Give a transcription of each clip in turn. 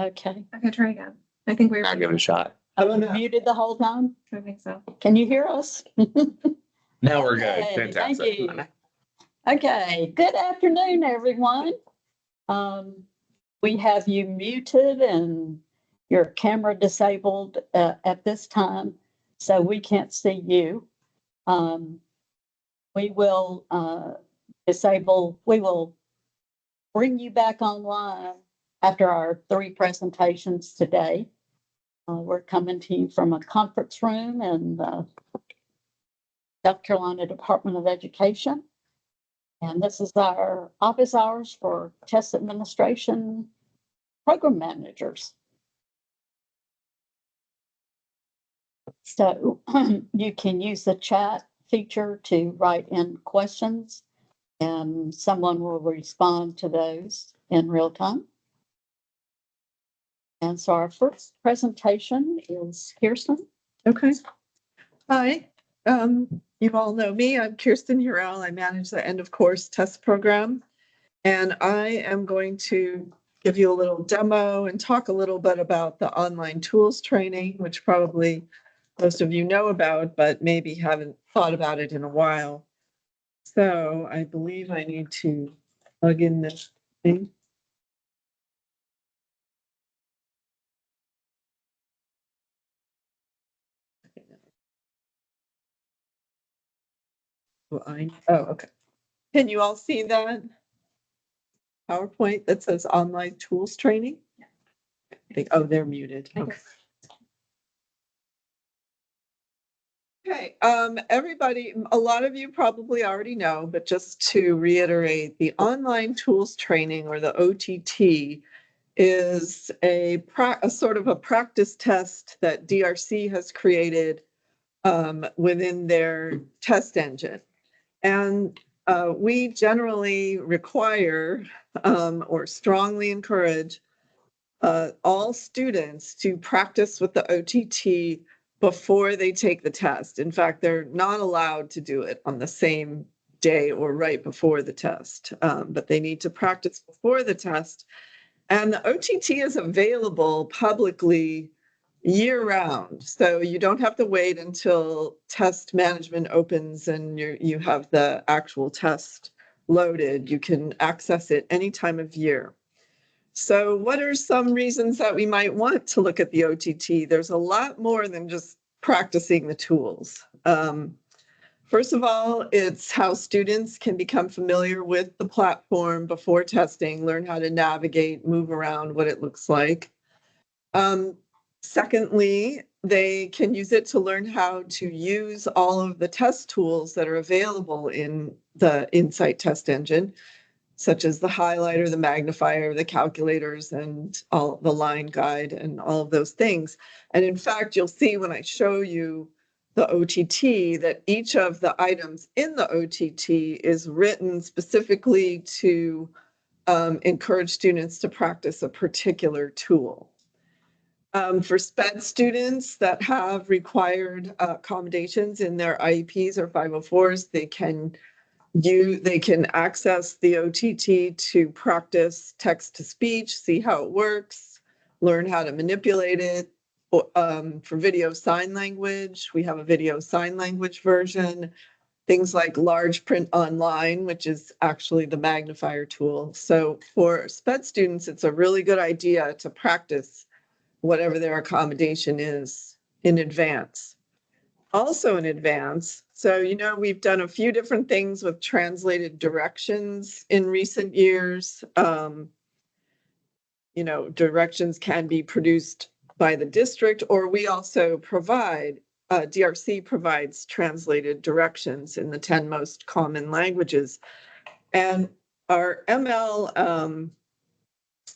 Okay. Okay, try again. I think we're. I'll give it a shot. I was muted the whole time. I think so. Can you hear us? Now we're good. Okay, thank Fantastic. you. Okay, good afternoon, everyone. We have you muted and your camera disabled at this time, so we can't see you. We will we will bring you back online after our 3 presentations today. We're coming to you from a conference room in the South Carolina Department of Education. And this is our office hours for test administration program managers. So you can use the chat feature to write in questions and someone will respond to those in real time. And so our first presentation is Kirsten. Okay. Hi. You all know me. I'm Kirsten Hurrell. I manage the end of course test program. And I am going to give you a little demo and talk a little bit about the online tools training, which probably most of you know about, but maybe haven't thought about it in a while. So I believe I need to plug in this thing. Oh, okay. Can you all see that PowerPoint that says online tools training? Oh, they're muted. Okay. Okay, everybody, a lot of you probably already know, but just to reiterate, the online tools training, or the OTT, is a sort of a practice test that DRC has created within their test engine. And we generally require or strongly encourage all students to practice with the OTT before they take the test. In fact, they're not allowed to do it on the same day or right before the test, but they need to practice before the test. And the OTT is available publicly year-round, so you don't have to wait until test management opens and you have the actual test loaded. You can access it any time of year. So what are some reasons that we might want to look at the OTT? There's a lot more than just practicing the tools. First of all, it's how students can become familiar with the platform before testing, learn how to navigate, move around, what it looks like. Secondly, they can use it to learn how to use all of the test tools that are available in the Insight test engine, such as the highlighter, the magnifier, the calculators, and all the line guide and all of those things. And in fact, you'll see when I show you the OTT that each of the items in the OTT is written specifically to encourage students to practice a particular tool. For SPED students that have required accommodations in their IEPs or 504s, they can access the OTT to practice text to speech, see how it works, learn how to manipulate it. For video sign language, we have a video sign language version. Things like large print online, which is actually the magnifier tool. So for SPED students, it's a really good idea to practice whatever their accommodation is in advance. Also in advance, so we've done a few different things with translated directions in recent years. Directions can be produced by the district, or we also provide, DRC provides translated directions in the 10 most common languages. And our ML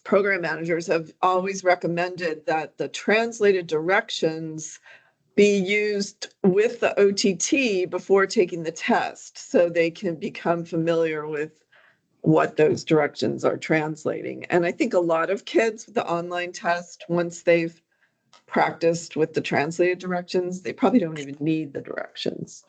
program managers have always recommended that the translated directions be used with the OTT before taking the test, so they can become familiar with what those directions are translating. And I think a lot of kids with the online test, once they've practiced with the translated directions, they probably don't even need the directions.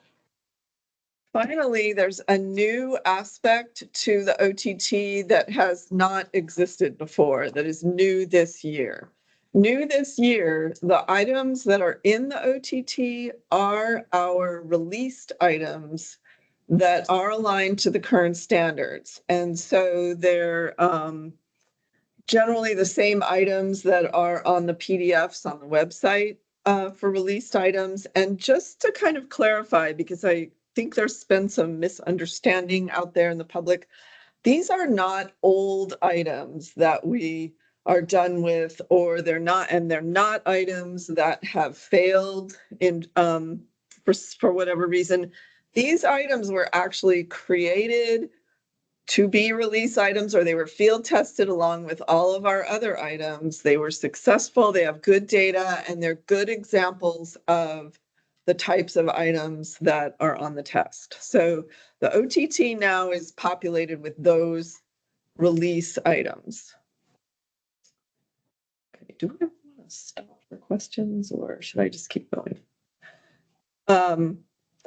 finally, there's a new aspect to the OTT that has not existed before, that is new this year. New this year, the items that are in the OTT are our released items that are aligned to the current standards. And so they're generally the same items that are on the PDFs on the website for released items. And just to kind of clarify, because I think there's been some misunderstanding out there in the public, these are not old items that we are done with, or they're not items that have failed in for whatever reason. These items were actually created to be release items, or they were field tested along with all of our other items. They were successful, they have good data, and they're good examples of the types of items that are on the test. So the OTT now is populated with those release items. Okay, do I want to stop for questions, or should I just keep going?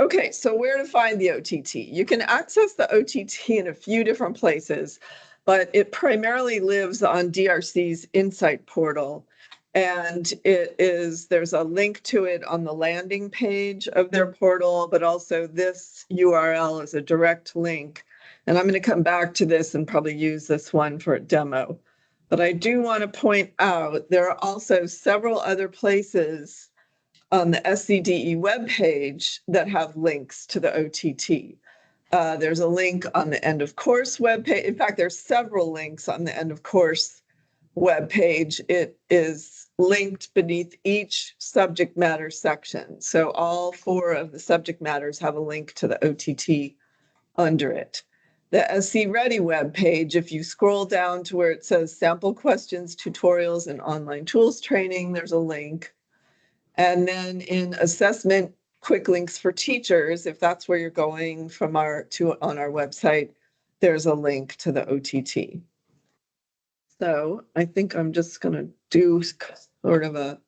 Okay, so where to find the OTT? You can access the OTT in a few different places, but it primarily lives on DRC's Insight portal. And there's a link to it on the landing page of their portal, but also this URL is a direct link. And I'm going to come back to this and probably use this one for a demo. But I do want to point out there are also several other places on the SCDE webpage that have links to the OTT. There's a link on the end of course webpage. In fact, there's several links on the end of course webpage. It is linked beneath each subject matter section. So all 4 of the subject matters have a link to the OTT under it. The SC Ready webpage, if you scroll down to where it says sample questions, tutorials, and online tools training, there's a link. And then in assessment quick links for teachers, if that's where you're going from on our website, there's a link to the OTT. So I think I'm just going to do sort of a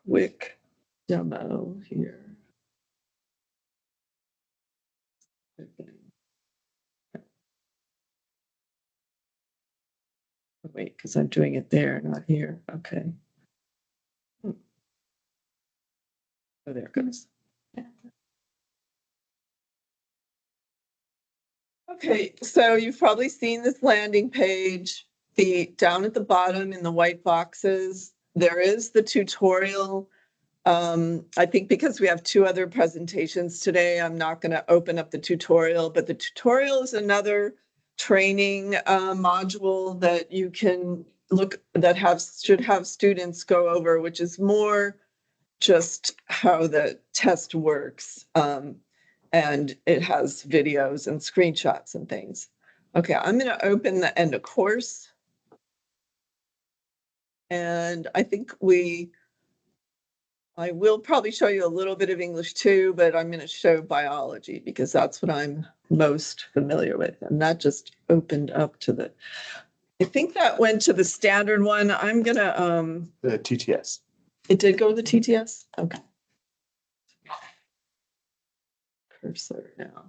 quick demo here. Wait, because I'm doing it there, not here. Okay. Oh, there it goes. Okay, so you've probably seen this landing page. Down at the bottom in the white boxes, there is the tutorial. I think because we have 2 other presentations today, I'm not going to open up the tutorial, but the tutorial is another training module that you can should have students go over, which is more just how the test works. And it has videos and screenshots and things. Okay, I'm going to open the end of course. And I think I will probably show you a little bit of English too, but I'm going to show biology because that's what I'm most familiar with. I'm not just opened up to I think that went to the standard one. I'm going to, The TTS. It did go to the TTS? Okay. Cursor now.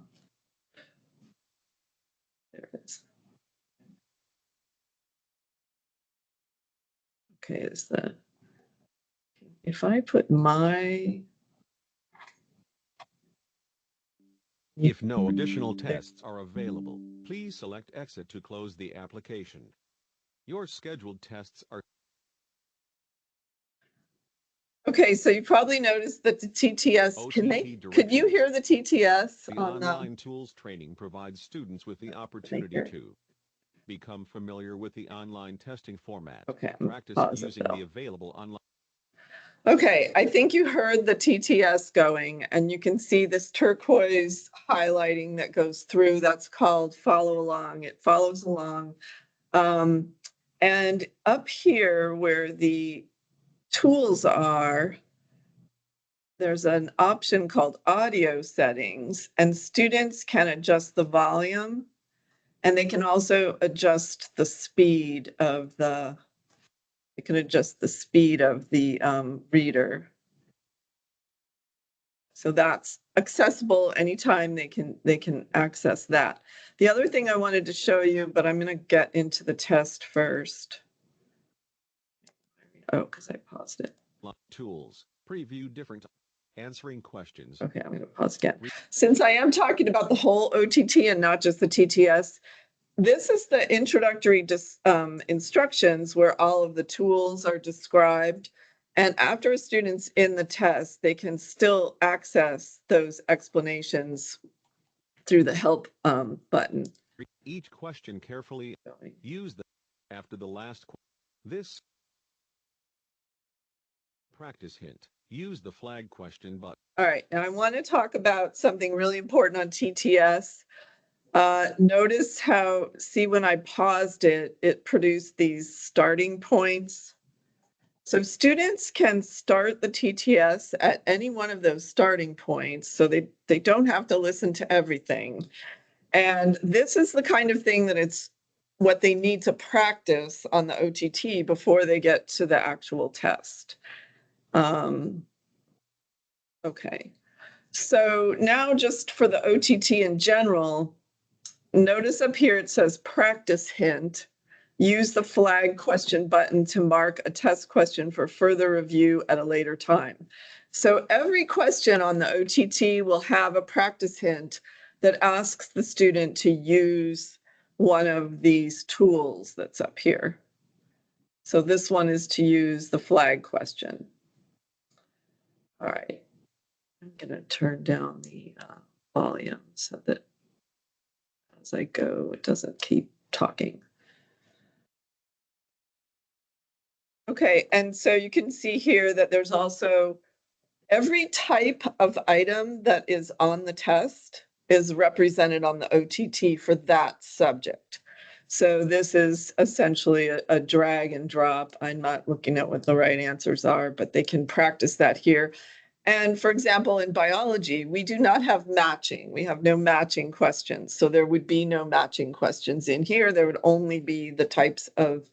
There it is. Okay, is that, if I put If no additional tests are available, please select Exit to close the application. Your scheduled tests are... Okay, so you probably noticed that the TTS, could you hear the TTS? The online tools training provides students with the opportunity to become familiar with the online testing format. Okay, practice using the available online. Okay, I think you heard the TTS going, and you can see this turquoise highlighting that goes through. That's called follow along. It follows along. And up here where the tools are, there's an option called audio settings, and students can adjust the volume, and they can also adjust the speed of the reader. So that's accessible anytime they can access that. The other thing I wanted to show you, but I'm going to get into the test first. Oh, because I paused it. Tools. Preview different. Answering questions. Okay, I'm going to pause again. Since I am talking about the whole OTT and not just the TTS, this is the introductory instructions where all of the tools are described. And after a student's in the test, they can still access those explanations through the help button. Each question carefully. Use the after the last. This practice hint. Use the flag question button. All right, now I want to talk about something really important on TTS. Notice how, see when I paused it, it produced these starting points. So students can start the TTS at any one of those starting points, so they don't have to listen to everything. And this is the kind of thing that it's what they need to practice on the OTT before they get to the actual test. Okay, so now just for the OTT in general, notice up here it says practice hint. Use the flag question button to mark a test question for further review at a later time. So every question on the OTT will have a practice hint that asks the student to use one of these tools that's up here. So this one is to use the flag question. All right, I'm going to turn down the volume so that as I go, it doesn't keep talking. Okay, and so you can see here that there's also every type of item that is on the test is represented on the OTT for that subject. So this is essentially a drag and drop. I'm not looking at what the right answers are, but they can practice that here. And for example, in biology, we do not have matching. We have no matching questions. So there would be no matching questions in here. There would only be the types of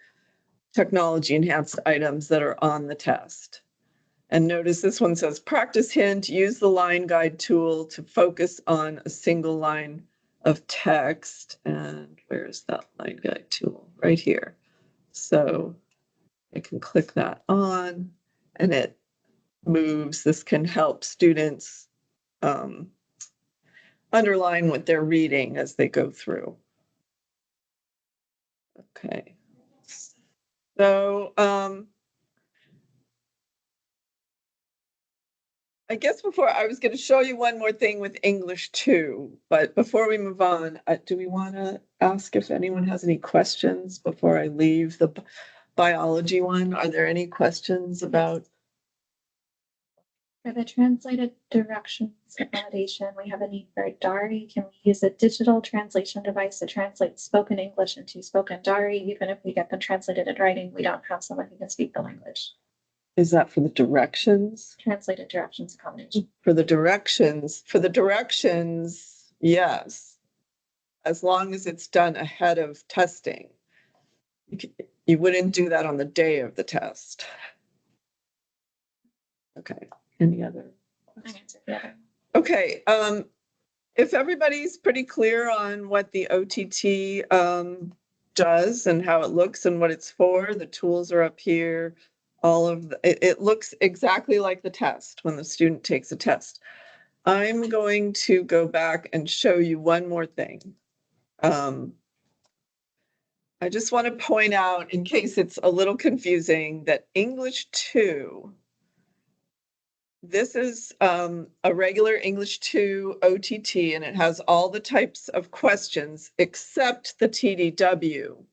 technology enhanced items that are on the test. And notice this one says practice hint, use the line guide tool to focus on a single line of text. And where is that line guide tool? Right here. So I can click that on and it moves. This can help students underline what they're reading as they go through. Okay. So I guess before I was going to show you one more thing with English too, but before we move on, do we want to ask if anyone has any questions before I leave the biology one? Are there any questions about? For the translated directions validation, we have a need for Dari. Can we use a digital translation device to translate spoken English into spoken Dari? Even if we get them translated in writing, we don't have someone who can speak the language. Is that for the directions? Translated directions accommodation. For the directions, yes. As long as it's done ahead of testing. You wouldn't do that on the day of the test. Okay, any other questions? Okay, if everybody's pretty clear on what the OTT does and how it looks and what it's for, the tools are up here. All of it looks exactly like the test when the student takes a test. I'm going to go back and show you one more thing. I just want to point out, in case it's a little confusing, that English 2, this is a regular English 2 OTT, and it has all the types of questions except the TDW.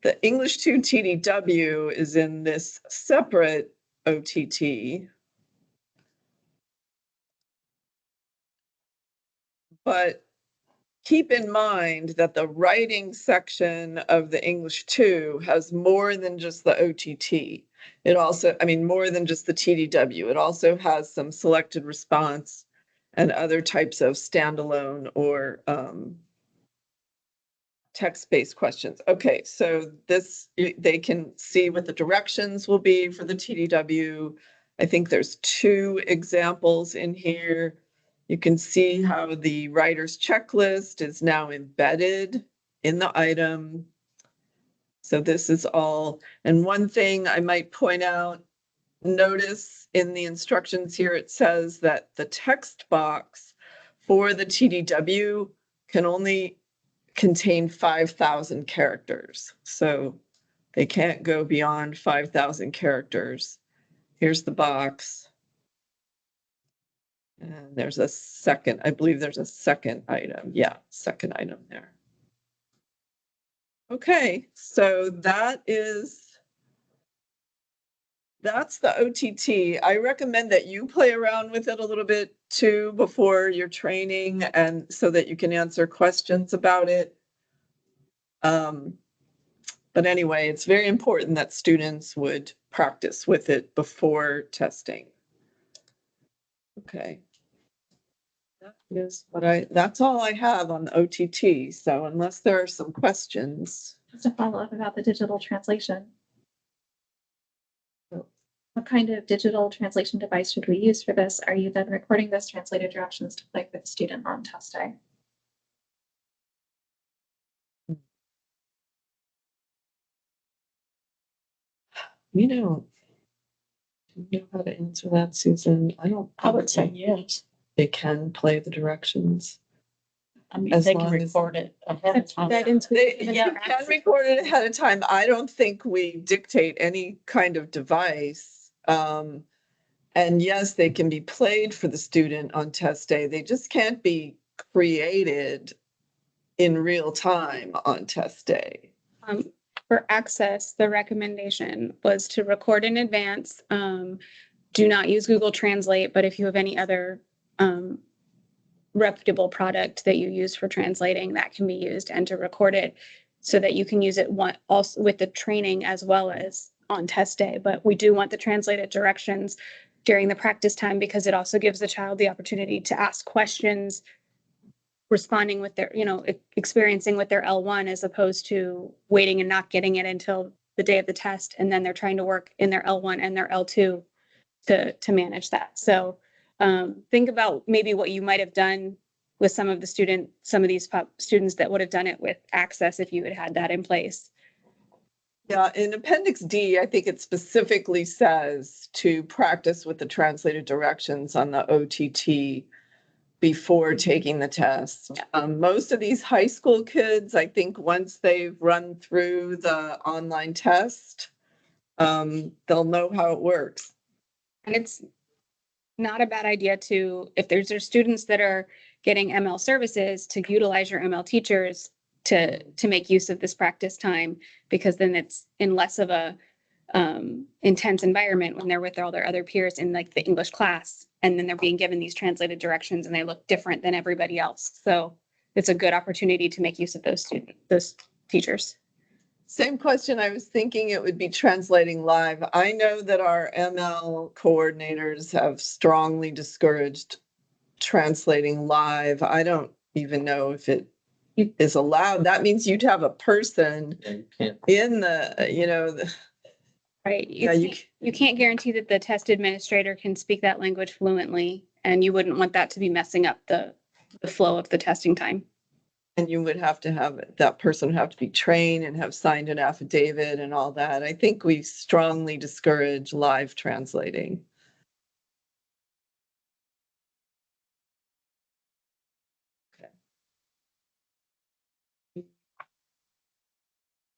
The English 2 TDW is in this separate OTT. But keep in mind that the writing section of the English 2 has more than just the OTT. It also, more than just the TDW. It also has some selected response and other types of standalone or text-based questions. Okay, so this, they can see what the directions will be for the TDW. I think there's 2 examples in here. You can see how the writer's checklist is now embedded in the item. So this is all, and one thing I might point out, notice in the instructions here, it says that the text box for the TDW can only contain 5,000 characters. So they can't go beyond 5,000 characters. Here's the box. And there's a second, I believe there's a second item. Yeah, second item there. Okay, so that's the OTT. I recommend that you play around with it a little bit too before your training and so that you can answer questions about it. But anyway, it's very important that students would practice with it before testing. Okay. That is that's all I have on the OTT. So unless there are some questions. Just a follow-up about the digital translation. What kind of digital translation device should we use for this? Are you then recording those translated directions to play for the student on test day? You know how to answer that, Susan. I would say yes. They can play the directions. I mean, As they can long as- record it ahead of time. You can record it ahead of time. I don't think we dictate any kind of device. And yes, they can be played for the student on test day. They just can't be created in real time on test day. For access, the recommendation was to record in advance. Do not use Google Translate, but if you have any other reputable product that you use for translating, that can be used, and to record it so that you can use it also with the training as well as on test day. But we do want the translated directions during the practice time because it also gives the child the opportunity to ask questions, responding with their, experiencing with their L1 as opposed to waiting and not getting it until the day of the test. And then they're trying to work in their L1 and their L2 to manage that. So think about maybe what you might have done with some of these students that would have done it with access if you had had that in place. Yeah, in Appendix D, I think it specifically says to practice with the translated directions on the OTT before taking the test. Most of these high school kids, I think once they've run through the online test, they'll know how it works. And it's not a bad idea if there's students that are getting ML services, to utilize your ML teachers to make use of this practice time, because then it's in less of a intense environment when they're with all their other peers in like the English class, and then they're being given these translated directions and they look different than everybody else. So it's a good opportunity to make use of those teachers. Same question. I was thinking it would be translating live. I know that our ML coordinators have strongly discouraged translating live. I don't even know if it is allowed. That means you'd have a person in the, Right. Yeah, You can't guarantee that the test administrator can speak that language fluently, and you wouldn't want that to be messing up the flow of the testing time. and you would have to have, that person would have to be trained and have signed an affidavit and all that. I think we strongly discourage live translating.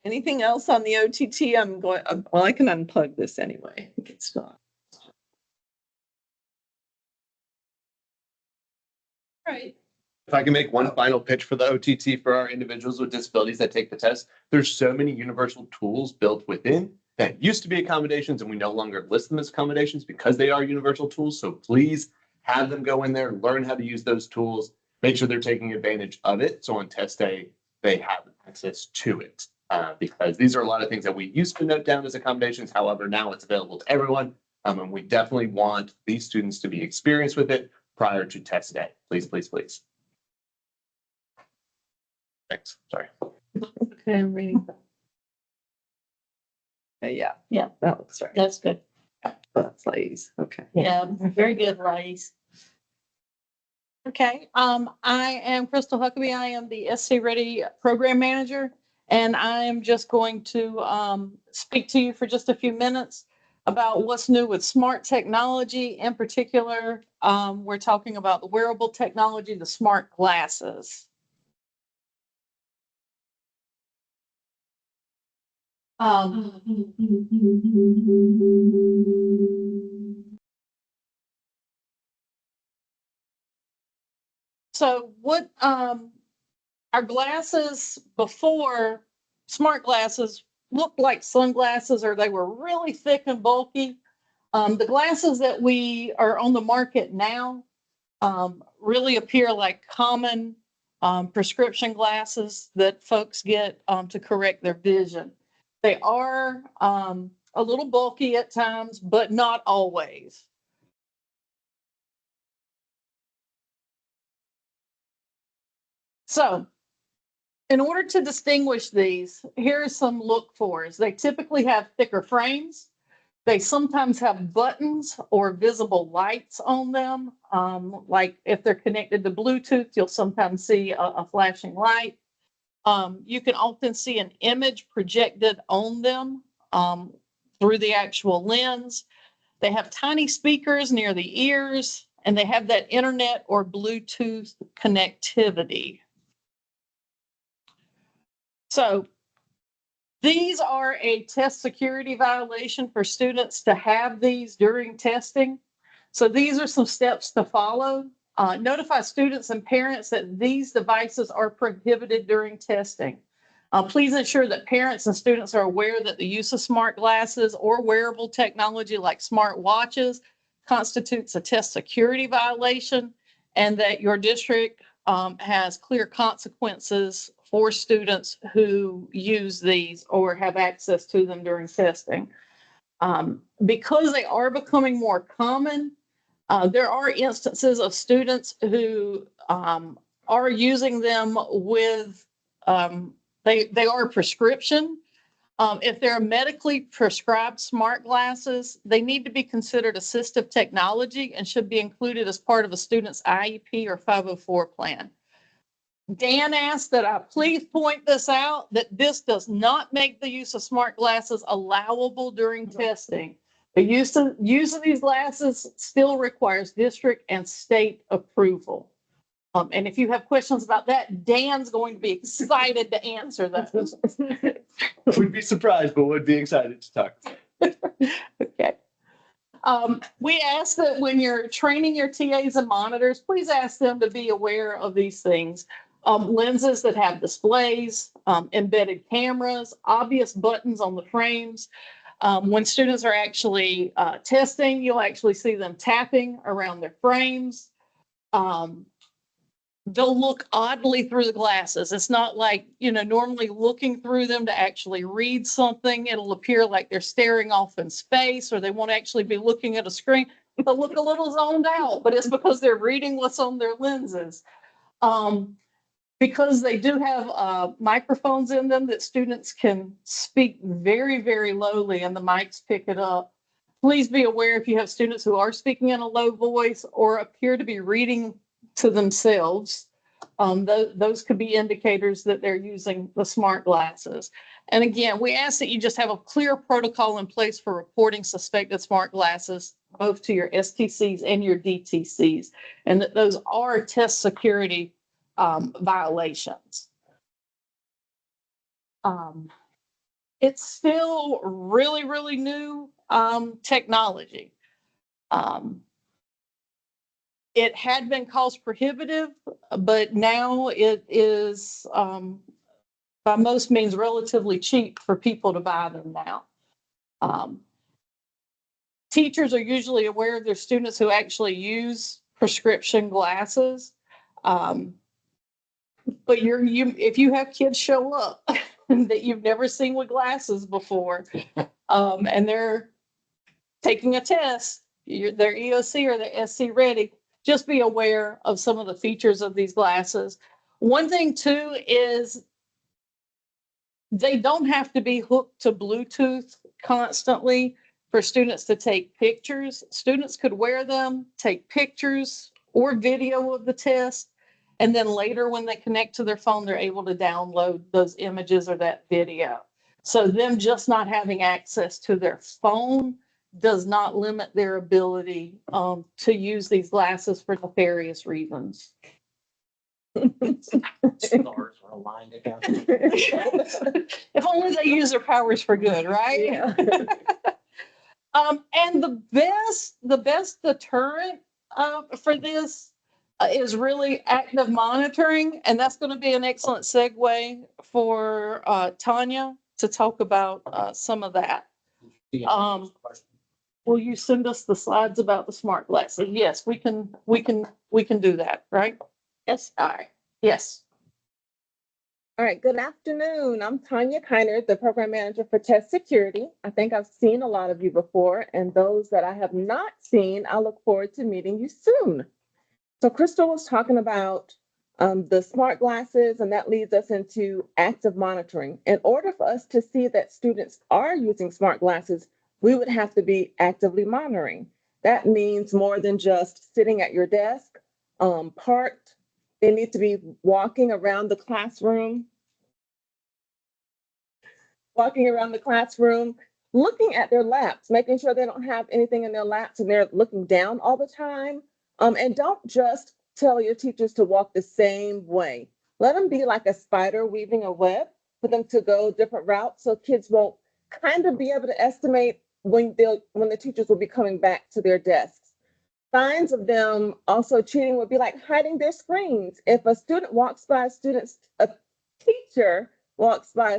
Anything else on the OTT? Well, I can unplug this anyway. I think it's not. Right. If I can make one final pitch for the OTT for our individuals with disabilities that take the test, there's so many universal tools built within that used to be accommodations, and we no longer list them as accommodations because they are universal tools. So please have them go in there, learn how to use those tools, make sure they're taking advantage of it. So on test day, they have access to it. Because these are a lot of things that we used to note down as accommodations. However, now it's available to everyone. And we definitely want these students to be experienced with it prior to test day. Please, please, please. Thanks. Sorry. Okay, I'm reading. Yeah. Yeah. That looks right. That's good. That's ladies. Okay. Yeah, very good, ladies. Okay, I am Crystal Huckabee. I am the SC Ready Program Manager, and I am just going to speak to you for just a few minutes about what's new with smart technology. In particular, we're talking about the wearable technology, the smart glasses. So what our glasses before, smart glasses, looked like sunglasses, or they were really thick and bulky. The glasses that we are on the market now really appear like common prescription glasses that folks get to correct their vision. They are a little bulky at times, but not always. So in order to distinguish these, here are some look fors. They typically have thicker frames. They sometimes have buttons or visible lights on them. Like if they're connected to Bluetooth, you'll sometimes see a flashing light. You can often see an image projected on them through the actual lens. They have tiny speakers near the ears, and they have that internet or Bluetooth connectivity. So these are a test security violation for students to have these during testing. So these are some steps to follow. Notify students and parents that these devices are prohibited during testing. Please ensure that parents and students are aware that the use of smart glasses or wearable technology like smart watches constitutes a test security violation, and that your district has clear consequences for students who use these or have access to them during testing. Because they are becoming more common, there are instances of students who are using them with, they are prescription. If they're medically prescribed smart glasses, they need to be considered assistive technology and should be included as part of a student's IEP or 504 plan. Dan asked that I please point this out, that this does not make the use of smart glasses allowable during testing. The use of these glasses still requires district and state approval. And if you have questions about that, Dan's going to be excited to answer those. Would be surprised, but would be excited to talk. Okay. We ask that when you're training your TAs and monitors, please ask them to be aware of these things. Lenses that have displays, embedded cameras, obvious buttons on the frames. When students are actually testing, you'll actually see them tapping around their frames. They'll look oddly through the glasses. It's not like, normally looking through them to actually read something. It'll appear like they're staring off in space, or they won't actually be looking at a screen. They'll look a little zoned out, but it's because they're reading what's on their lenses. Because they do have microphones in them that students can speak very, very lowly and the mics pick it up. Please be aware if you have students who are speaking in a low voice or appear to be reading to themselves, those could be indicators that they're using the smart glasses. And again, we ask that you just have a clear protocol in place for reporting suspected smart glasses, both to your STCs and your DTCs, and that those are test security violations. It's still really, really new technology. It had been cost prohibitive, but now it is by most means relatively cheap for people to buy them now. Teachers are usually aware of their students who actually use prescription glasses. But if you have kids show up that you've never seen with glasses before, and they're taking a test, their EOC or their SC ready, just be aware of some of the features of these glasses. One thing too is they don't have to be hooked to Bluetooth constantly. for students to take pictures. Students could wear them, take pictures or video of the test. And then later when they connect to their phone, they're able to download those images or that video. So them just not having access to their phone does not limit their ability to use these glasses for nefarious reasons. Stars are aligned together. If only they use their powers for good, right? Yeah. And the best deterrent for this is really active monitoring, and that's going to be an excellent segue for Tanya to talk about some of that. Will you send us the slides about the smart glasses? Yes, we can do that, right? Yes. All right. Yes. All right, good afternoon. I'm Tanya Kiner, the Program Manager for Test Security. I think I've seen a lot of you before, and those that I have not seen, I look forward to meeting you soon. So Crystal was talking about the smart glasses, and that leads us into active monitoring. In order for us to see that students are using smart glasses, we would have to be actively monitoring. That means more than just sitting at your desk, parked. They need to be walking around the classroom, looking at their laps, making sure they don't have anything in their laps and they're looking down all the time. And don't just tell your teachers to walk the same way. Let them be like a spider weaving a web for them to go different routes so kids won't kind of be able to estimate when the teachers will be coming back to their desks. Signs of them also cheating would be like hiding their screens. If a teacher walks by a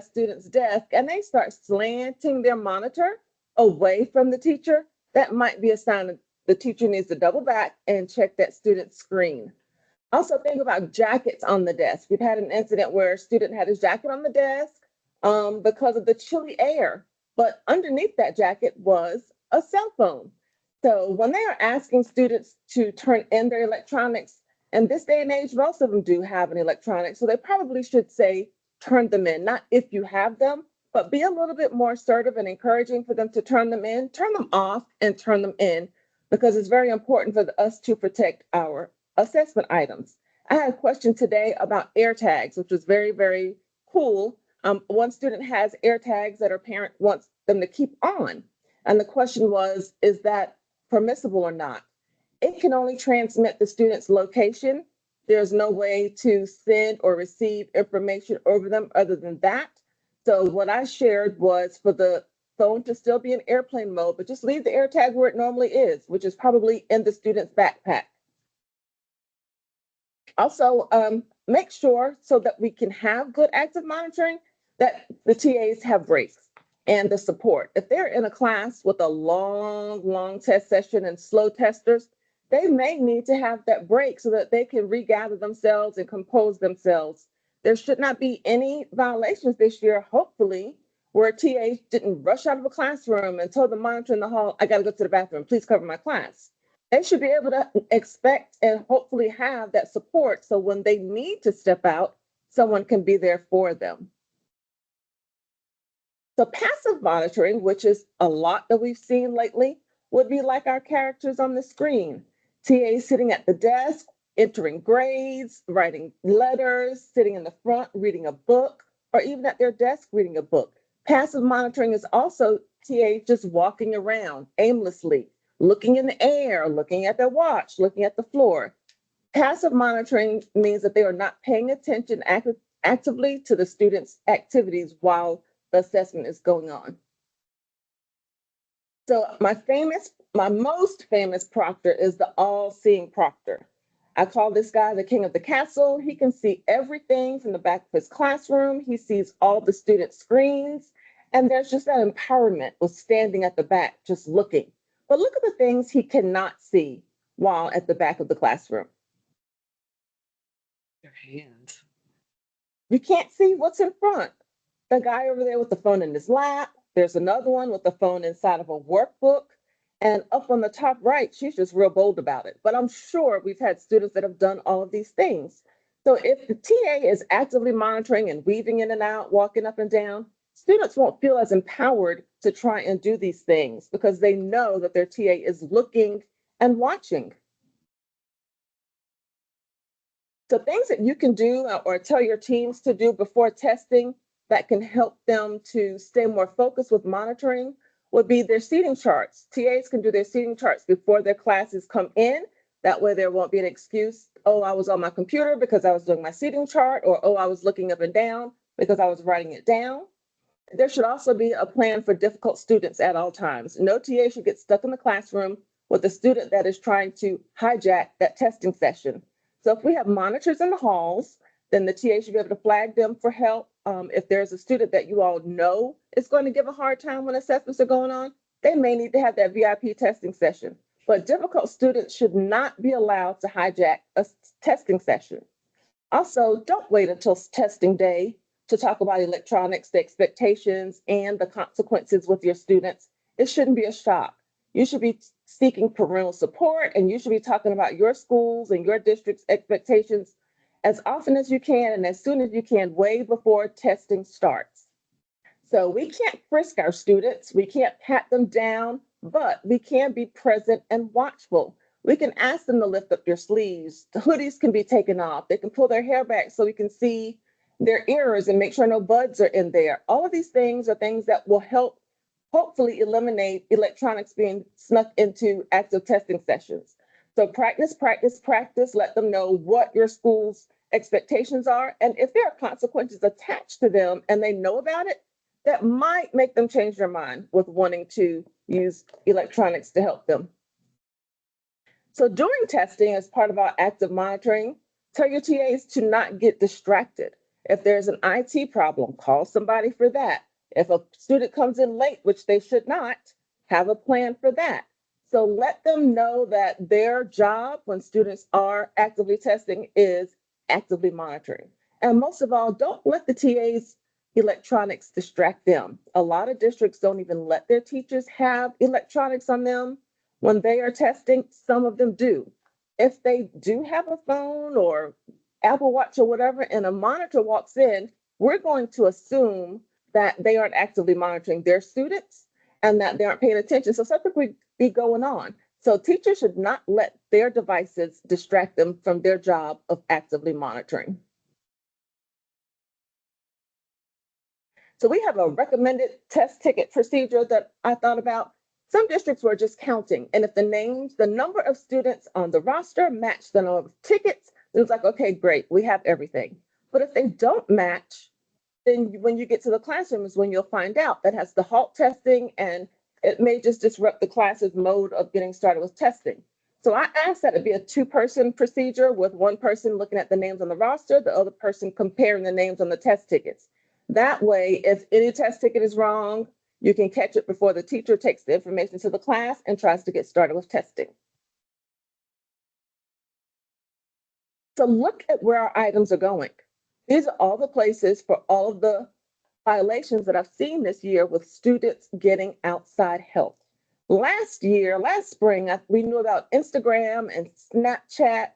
student's desk and they start slanting their monitor away from the teacher, that might be a sign that the teacher needs to double back and check that student's screen. Also think about jackets on the desk. We've had an incident where a student had his jacket on the desk because of the chilly air, but underneath that jacket was a cell phone. So when they are asking students to turn in their electronics, and this day and age, most of them do have an electronic, so they probably should say, turn them in, not if you have them, but be a little bit more assertive and encouraging for them to turn them in, turn them off and turn them in, because it's very important for us to protect our assessment items. I had a question today about air tags, which was very, very cool. One student has air tags that her parent wants them to keep on. And the question was, is that permissible or not? It can only transmit the student's location. There's no way to send or receive information over them other than that. So what I shared was for the phone to still be in airplane mode, but just leave the AirTag where it normally is, which is probably in the student's backpack. Also, make sure so that we can have good active monitoring that the TAs have breaks and the support. If they're in a class with a long test session and slow testers, they may need to have that break so that they can regather themselves and compose themselves. There should not be any violations this year, hopefully, where TAs didn't rush out of a classroom and told the monitor in the hall, I gotta go to the bathroom, please cover my class. They should be able to expect and hopefully have that support so when they need to step out, someone can be there for them. So passive monitoring, which is a lot that we've seen lately, would be like our characters on the screen. TAs sitting at the desk, entering grades, writing letters, sitting in the front, reading a book, or even at their desk reading a book. Passive monitoring is also TAs just walking around aimlessly, looking in the air, looking at their watch, looking at the floor. Passive monitoring means that they are not paying attention actively to the students' activities while the assessment is going on. So my most famous proctor is the all-seeing proctor. I call this guy the king of the castle. He can see everything from the back of his classroom. He sees all the student screens. And there's just that empowerment with standing at the back, just looking. But look at the things he cannot see while at the back of the classroom. Their hands. You can't see what's in front. The guy over there with the phone in his lap. There's another one with the phone inside of a workbook. And up on the top right, she's just real bold about it. But I'm sure we've had students that have done all of these things. So if the TA is actively monitoring and weaving in and out, walking up and down, students won't feel as empowered to try and do these things because they know that their TA is looking and watching. So things that you can do or tell your teams to do before testing that can help them to stay more focused with monitoring would be their seating charts. TAs can do their seating charts before their classes come in. That way there won't be an excuse, oh, I was on my computer because I was doing my seating chart, or oh, I was looking up and down because I was writing it down. There should also be a plan for difficult students at all times. No TA should get stuck in the classroom with a student that is trying to hijack that testing session. So if we have monitors in the halls, then the TA should be able to flag them for help. If there's a student that you all know is going to give a hard time when assessments are going on, they may need to have that VIP testing session. But difficult students should not be allowed to hijack a testing session. Also, don't wait until testing day to talk about electronics, the expectations, and the consequences with your students. It shouldn't be a shock. You should be seeking parental support, and you should be talking about your schools and your district's expectations as often as you can and as soon as you can, way before testing starts. So we can't frisk our students, we can't pat them down, but we can be present and watchful. We can ask them to lift up their sleeves. The hoodies can be taken off. They can pull their hair back so we can see their ears and make sure no buds are in there. All of these things are things that will help hopefully eliminate electronics being snuck into active testing sessions. So practice, practice, practice. Let them know what your school's expectations are. And if there are consequences attached to them and they know about it, that might make them change their mind with wanting to use electronics to help them. So during testing, as part of our active monitoring, tell your TAs to not get distracted. If there's an IT problem, call somebody for that. If a student comes in late, which they should not, have a plan for that. So let them know that their job when students are actively testing is actively monitoring. And most of all, don't let the TAs electronics distract them. A lot of districts don't even let their teachers have electronics on them when they are testing. Some of them do. If they do have a phone or Apple Watch or whatever, and a monitor walks in, we're going to assume that they aren't actively monitoring their students and that they aren't paying attention. So something could be going on. So teachers should not let their devices distract them from their job of actively monitoring. So we have a recommended test ticket procedure that I thought about. Some districts were just counting, and if the number of students on the roster matched the number of tickets, it was like, okay, great, we have everything. But if they don't match, then when you get to the classroom is when you'll find out that has to halt testing, and it may just disrupt the class's mode of getting started with testing. So I asked that it be a two-person procedure with one person looking at the names on the roster, the other person comparing the names on the test tickets. That way, if any test ticket is wrong, you can catch it before the teacher takes the information to the class and tries to get started with testing. So look at where our items are going. These are all the places for all of the violations that I've seen this year with students getting outside help. Last spring, we knew about Instagram and Snapchat.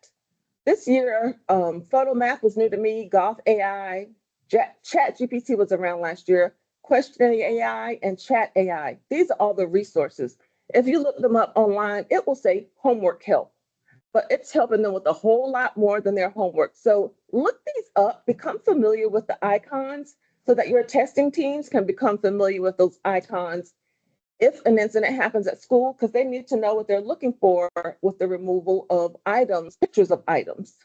This year, photo math was new to me, Golf AI, Chat GPT was around last year, Questioning AI, and Chat AI. These are all the resources. If you look them up online, it will say homework help, but it's helping them with a whole lot more than their homework. So look these up, become familiar with the icons so that your testing teams can become familiar with those icons if an incident happens at school, because they need to know what they're looking for with the removal of items, pictures of items.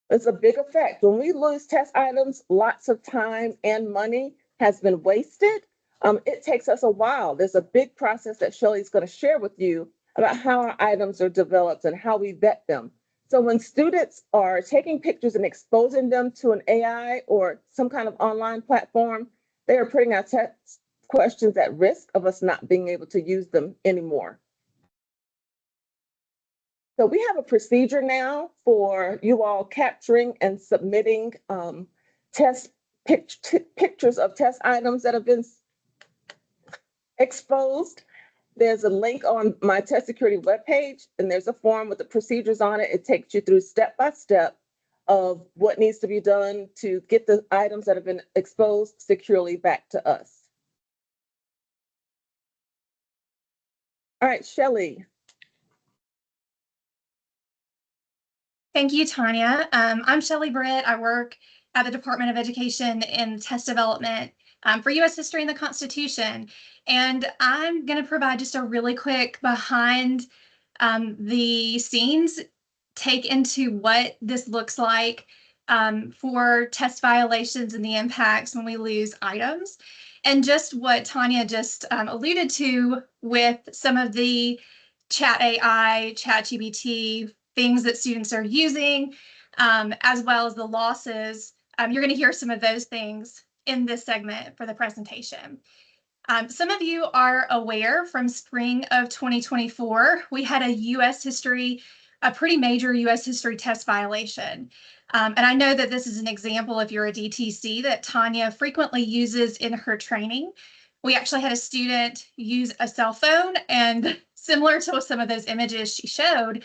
It's a big effect. When we lose test items, lots of time and money has been wasted. It takes us a while. There's a big process that Shelley's going to share with you about how our items are developed and how we vet them. So when students are taking pictures and exposing them to an AI or some kind of online platform, they are putting our test questions at risk of us not being able to use them anymore. So we have a procedure now for you all capturing and submitting pictures of test items that have been exposed. There's a link on my test security webpage, and there's a form with the procedures on it. It takes you through step by step of what needs to be done to get the items that have been exposed securely back to us. All right, Shelley. Thank you, Tanya. I'm Shelley Britt. I work at the Department of Education in test development for U.S. History and the Constitution. And I'm going to provide just a really quick behind the scenes take into what this looks like for test violations and the impacts when we lose items. And just what Tanya just alluded to with some of the chat AI, chat GPT, things that students are using, as well as the losses. You're going to hear some of those things in this segment for the presentation. Some of you are aware from spring of 2024, we had a pretty major US history test violation. And I know that this is an example, if you're a DTC, that Tanya frequently uses in her training. We actually had a student use a cell phone, and similar to some of those images she showed,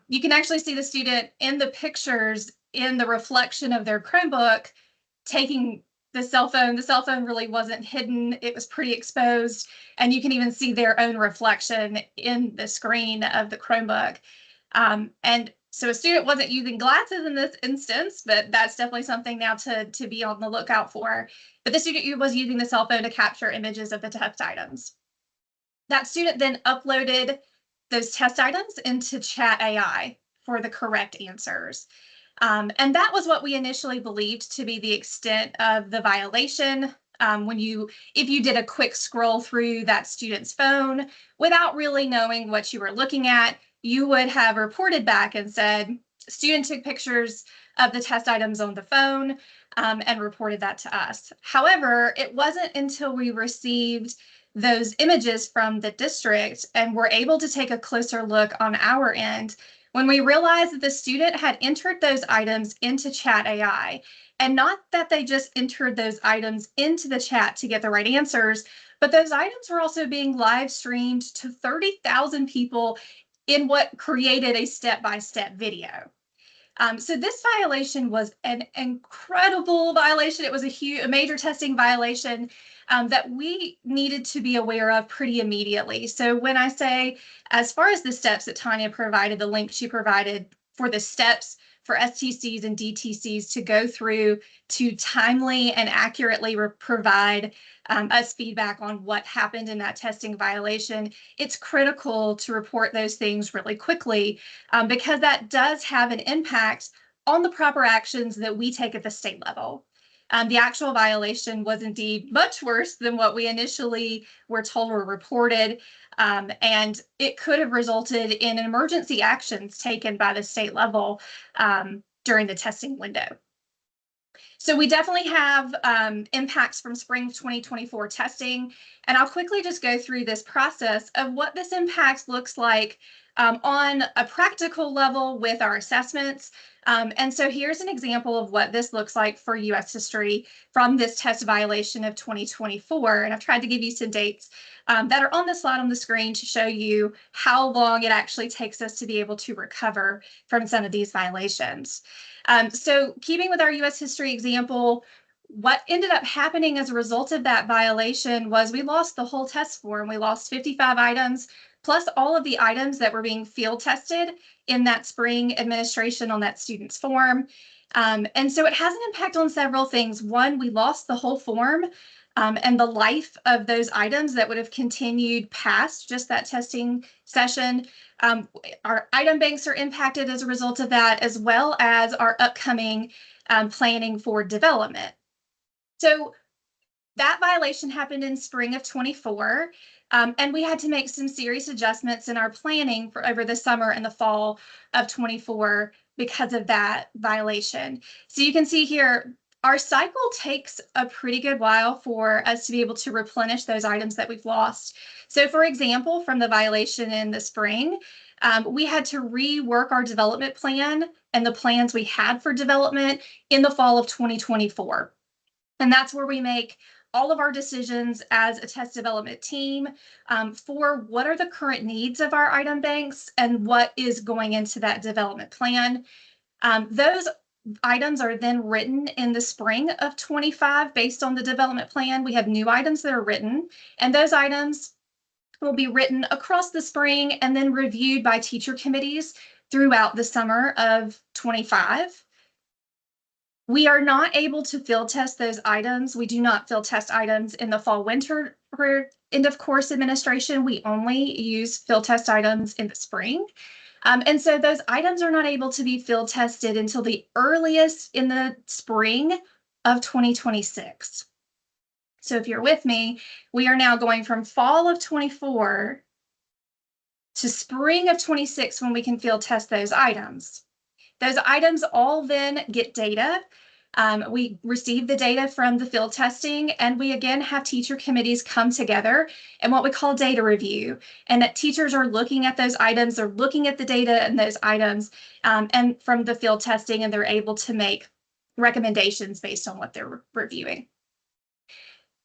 you can actually see the student in the pictures in the reflection of their Chromebook taking the cell phone. The cell phone really wasn't hidden. It was pretty exposed, and you can even see their own reflection in the screen of the Chromebook. And so a student wasn't using glasses in this instance, but that's definitely something now to be on the lookout for. But the student was using the cell phone to capture images of the test items. That student then uploaded those test items into chat AI for the correct answers. And that was what we initially believed to be the extent of the violation. If you did a quick scroll through that student's phone without really knowing what you were looking at, you would have reported back and said, student took pictures of the test items on the phone and reported that to us. However, it wasn't until we received those images from the district and were able to take a closer look on our end when we realized that the student had entered those items into chat AI, and not that they just entered those items into the chat to get the right answers, but those items were also being live streamed to 30,000 people in what created a step-by-step video. So this violation was an incredible violation. It was a major testing violation that we needed to be aware of pretty immediately. So when I say, as far as the steps that Tanya provided, the link she provided for the steps for STCs and DTCs to go through to timely and accurately provide us feedback on what happened in that testing violation, it's critical to report those things really quickly because that does have an impact on the proper actions that we take at the state level. The actual violation was indeed much worse than what we initially were told or reported, and it could have resulted in emergency actions taken by the state level during the testing window. So we definitely have impacts from spring 2024 testing, and I'll quickly just go through this process of what this impact looks like on a practical level with our assessments. And so here's an example of what this looks like for US history from this test violation of 2024. And I've tried to give you some dates that are on the slide on the screen to show you how long it actually takes us to be able to recover from some of these violations. So keeping with our US history example, what ended up happening as a result of that violation was we lost the whole test form. We lost 55 items, plus all of the items that were being field tested in that spring administration on that student's form. And so it has an impact on several things. One, we lost the whole form and the life of those items that would have continued past just that testing session. Our item banks are impacted as a result of that, as well as our upcoming planning for development. So that violation happened in spring of 24, and we had to make some serious adjustments in our planning for over the summer and the fall of 24 because of that violation. So you can see here, our cycle takes a pretty good while for us to be able to replenish those items that we've lost. So for example, from the violation in the spring, we had to rework our development plan and the plans we had for development in the fall of 2024. And that's where we make all of our decisions as a test development team for what are the current needs of our item banks and what is going into that development plan. Those items are then written in the spring of 25 based on the development plan. We have new items that are written, and those items will be written across the spring and then reviewed by teacher committees throughout the summer of 25. We are not able to field test those items. We do not field test items in the fall, winter for end of course administration. We only use field test items in the spring. And so those items are not able to be field tested until the earliest in the spring of 2026. So if you're with me, we are now going from fall of 24 to spring of 26 when we can field test those items. Those items all then get data. We receive the data from the field testing, and we again have teacher committees come together and what we call data review. And that teachers are looking at those items, they're looking at the data and those items and from the field testing, and they're able to make recommendations based on what they're reviewing.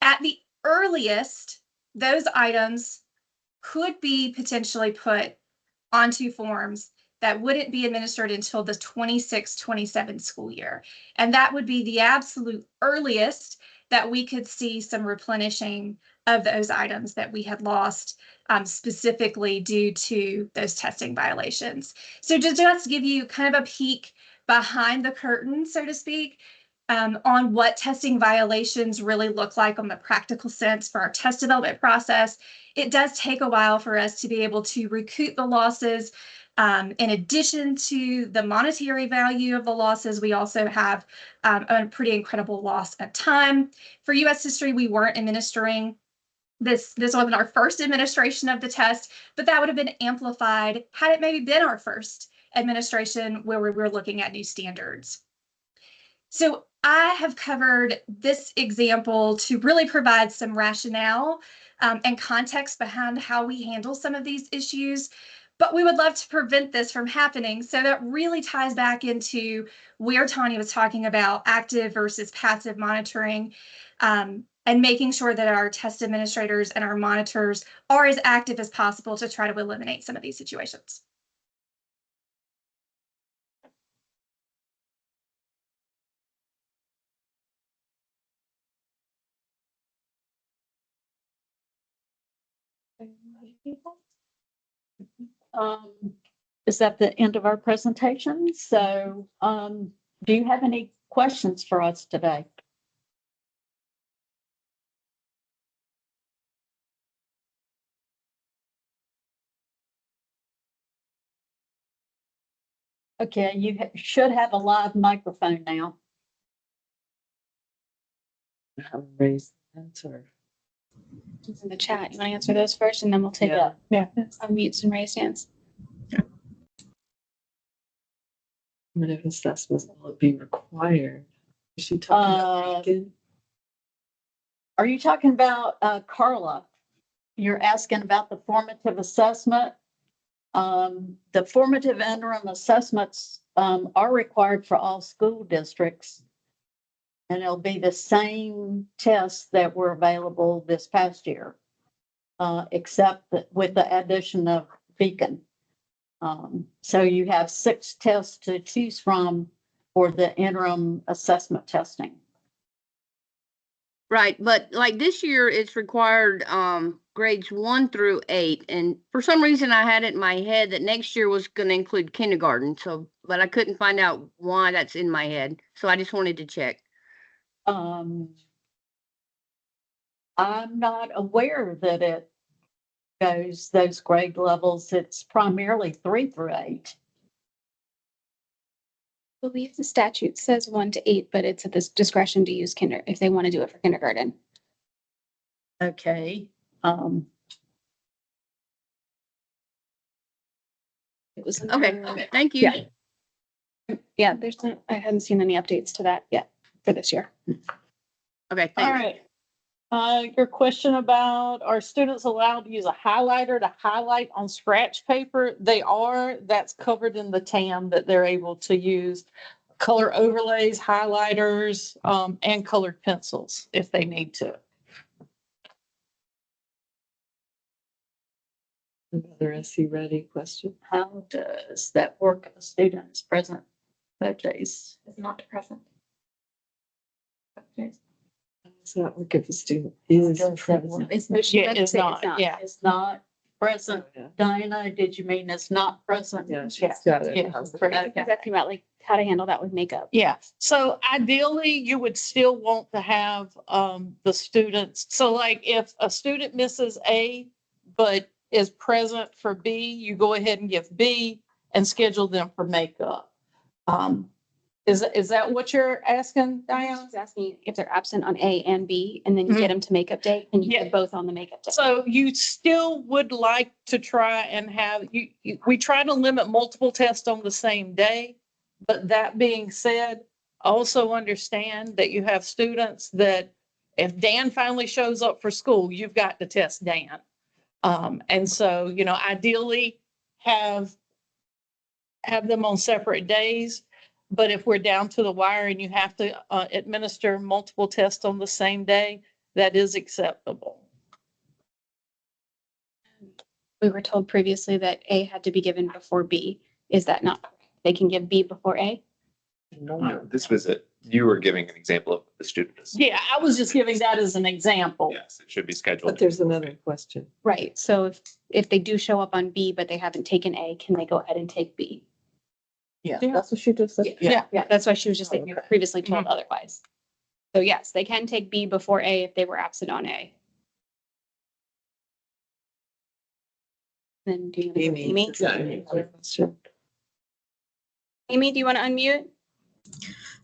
At the earliest, those items could be potentially put onto forms that wouldn't be administered until the 26-27 school year. And that would be the absolute earliest that we could see some replenishing of those items that we had lost specifically due to those testing violations. So to just give you kind of a peek behind the curtain, so to speak, on what testing violations really look like on the practical sense for our test development process. It does take a while for us to be able to recoup the losses. In addition to the monetary value of the losses, we also have a pretty incredible loss of time. For U.S. history, we weren't administering this wasn't our first administration of the test, but that would have been amplified had it maybe been our first administration where we were looking at new standards. So I have covered this example to really provide some rationale and context behind how we handle some of these issues, but we would love to prevent this from happening. So that really ties back into where Tanya was talking about active versus passive monitoring and making sure that our test administrators and our monitors are as active as possible to try to eliminate some of these situations. Is that the end of our presentation? So do you have any questions for us today? Okay, you should have a live microphone now. Raise hands or It's in the chat. You want to answer those first, and then we'll take Yeah. unmutes and raise hands. formative assessments will it be required? Is she talking about Beacon? Are you talking about Carla? You're asking about the formative assessment. The formative interim assessments are required for all school districts. And it'll be the same tests that were available this past year, except that with the addition of Beacon. So you have 6 tests to choose from for the interim assessment testing. Right, but like this year, it's required grades 1 through 8, and for some reason I had it in my head that next year was going to include kindergarten. So, but I couldn't find out why that's in my head, so I just wanted to check. I'm not aware that it goes those grade levels. It's primarily 3 through 8. I believe the statute says 1 to 8, but it's at this discretion to use kinder if they want to do it for kindergarten. Okay. It was Okay, thank you. Yeah, there's no, I haven't seen any updates to that yet for this year. Okay, All thanks. right. Your question about are students allowed to use a highlighter to highlight on scratch paper? They are. That's covered in the TAM that they're able to use color overlays, highlighters, and colored pencils if they need to. Another SC ready question. How does that work if a student is present both days? Is not present. Does that work if the student is Does that work? present? It's No, she Yeah, doesn't it's say not, yeah. it's not present. Yeah. Diana, did you mean it's not present? Yeah, she's got it. Yeah. Okay. Exactly about like how to handle that with makeup. Yeah, so ideally, you would still want to have the students, so like if a student misses A, but is present for B, you go ahead and give B and schedule them for makeup. Is that what you're asking, Diana? She's asking if they're absent on A and B, and then you get them to makeup day, and you Yeah. get both on the makeup day. So you still would like to try and have, we try to limit multiple tests on the same day. But that being said, also understand that you have students that if Dan finally shows up for school, you've got to test Dan. And so, ideally have them on separate days. But if we're down to the wire and you have to administer multiple tests on the same day, that is acceptable. We were told previously that A had to be given before B. Is that not? They can give B before A? No, this was you were giving an example of the student. Yeah, I was just giving that as an example. Yes, it should be scheduled. But there's another question. Right. So if they do show up on B, but they haven't taken A, can they go ahead and take B? Yeah, that's what she just said. Yeah. Yeah, that's why she was just saying we were previously told otherwise. So yes, they can take B before A if they were absent on A. Then do you want to Amy. Amy? Question. Amy, do you want to unmute?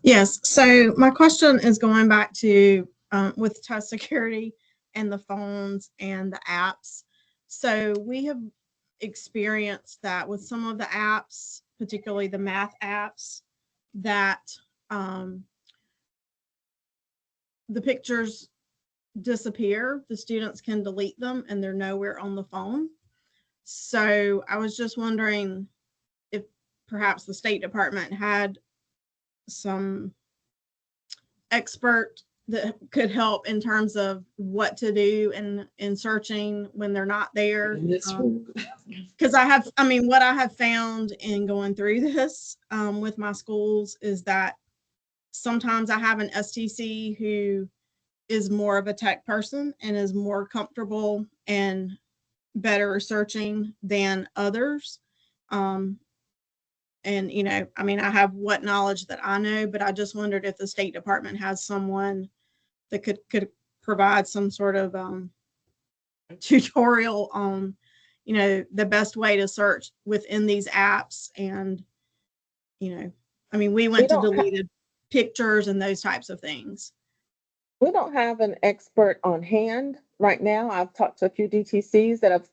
Yes, so my question is going back to with test security and the phones and the apps. So we have experienced that with some of the apps, particularly the math apps, that the pictures disappear. The students can delete them and they're nowhere on the phone. So I was just wondering if perhaps the State Department had some expert that could help in terms of what to do in searching when they're not there. In this room. Because what I have found in going through this with my schools is that sometimes I have an STC who is more of a tech person and is more comfortable and better researching than others. And, I have what knowledge that I know, but I just wondered if the State Department has someone that could provide some sort of tutorial on, the best way to search within these apps. And, we went to deleted pictures and those types of things. We don't have an expert on hand right now. I've talked to a few DTCs that have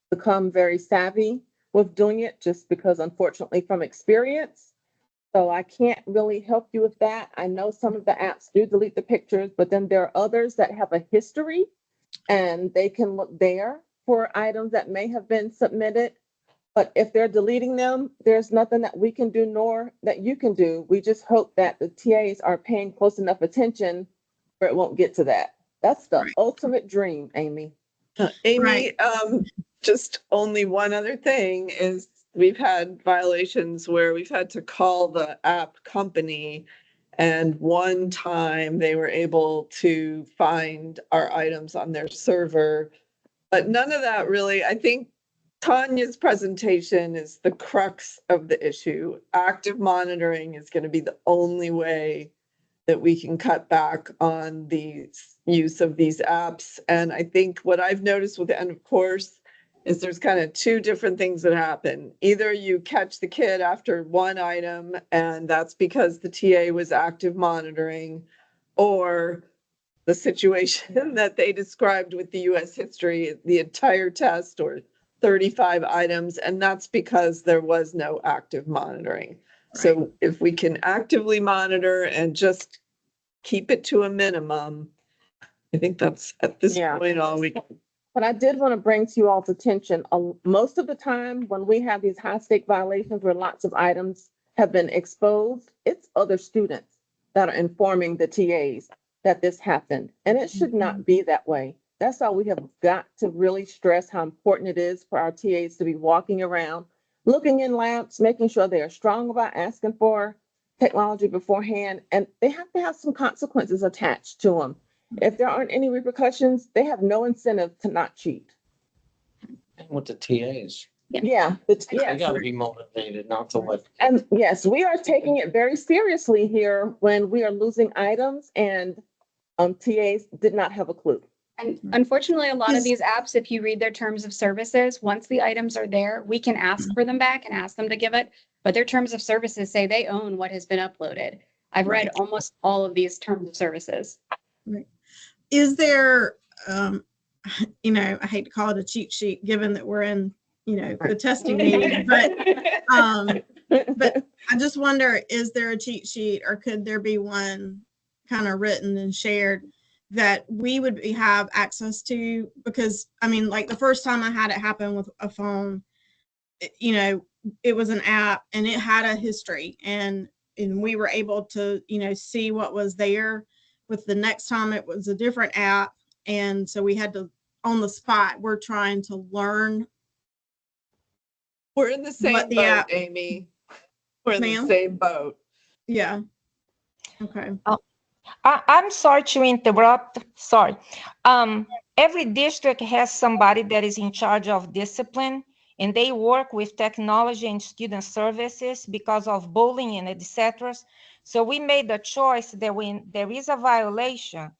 become very savvy with doing it just because, unfortunately, from experience. So I can't really help you with that. I know some of the apps do delete the pictures, but then there are others that have a history and they can look there for items that may have been submitted. But if they're deleting them, there's nothing that we can do nor that you can do. We just hope that the TAs are paying close enough attention where it won't get to that. That's the ultimate dream, Amy. Amy, just only one other thing is we've had violations where we've had to call the app company, and one time they were able to find our items on their server. But none of that really, I think Tanya's presentation is the crux of the issue. Active monitoring is going to be the only way that we can cut back on the use of these apps. And I think what I've noticed with the end of course is there's kind of two different things that happen. Either you catch the kid after one item and that's because the TA was active monitoring, or the situation that they described with the US history, the entire test or 35 items, and that's because there was no active monitoring. So if we can actively monitor and just keep it to a minimum, I think that's at this point all we can. But I did want to bring to you all's attention, most of the time when we have these high stake violations where lots of items have been exposed, it's other students that are informing the TAs that this happened. And it should not be that way. That's why we have got to really stress how important it is for our TAs to be walking around, looking in labs, making sure they are strong about asking for technology beforehand. And they have to have some consequences attached to them. If there aren't any repercussions, they have no incentive to not cheat. And with the TAs, Yeah, they yes. gotta be motivated not to let. And yes, we are taking it very seriously here when we are losing items and TAs did not have a clue. And unfortunately, a lot of Is- these apps, if you read their terms of services, once the items are there, we can ask for them back and ask them to give it. But their terms of services say they own what has been uploaded. I've read almost all of these terms of services. Is there, you know, I hate to call it a cheat sheet, given that we're in, you know, the testing meeting, but I just wonder, is there a cheat sheet or could there be one kind of written and shared that we would have access to? Because I mean, like the first time I had it happen with a phone, you know, it was an app and it had a history and we were able to, you know, see what was there. With the next time it was a different app. And so we had to, on the spot, we're trying to learn. We're in the same What the boat, app- Amy. We're in the Ma'am? same boat. Yeah. Okay. I'm sorry to interrupt. Sorry. Every district has somebody that is in charge of discipline, and they work with technology and student services because of bullying and etc. So we made the choice that when there is a violation,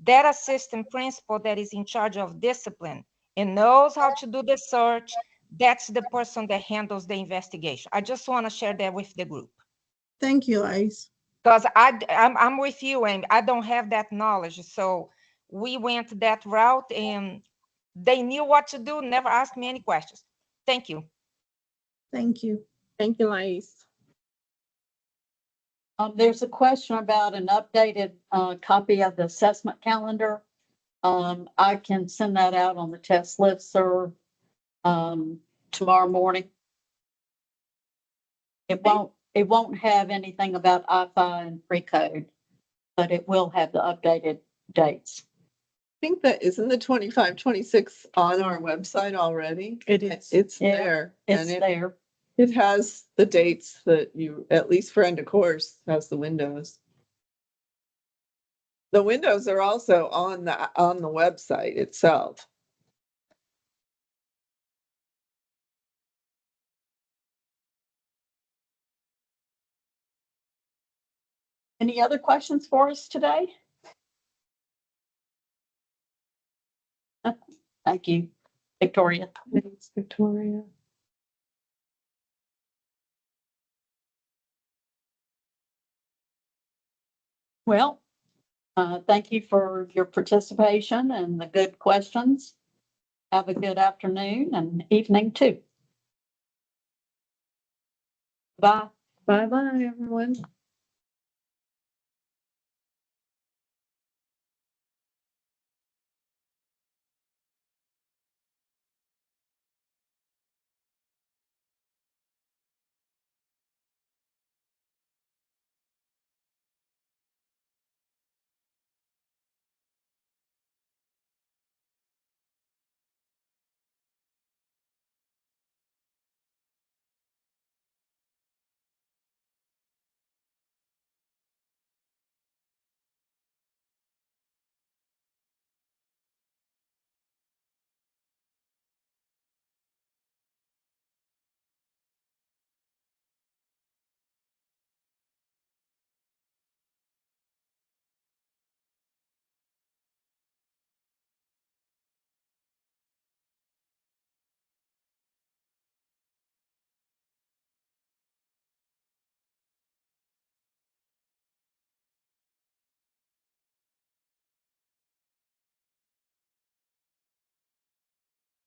that assistant principal that is in charge of discipline and knows how to do the search, that's the person that handles the investigation. I just want to share that with the group. Thank you, Lace. Because I'm with you, and I don't have that knowledge. So we went that route, and they knew what to do, never asked me any questions. Thank you. Thank you. Thank you, Lais. There's a question about an updated copy of the assessment calendar. I can send that out on the test listserv tomorrow morning. It won't have anything about IFI and pre-code, but it will have the updated dates. I think that isn't the 25, 26 on our website already. It is. It's Yeah, there. It's and there. It has the dates that you, at least for end of course, has the windows. The windows are also on the website itself. Any other questions for us today? Thank you, Victoria. Thanks, Victoria. Well, thank you for your participation and the good questions. Have a good afternoon and evening too. Bye. Bye-bye, everyone.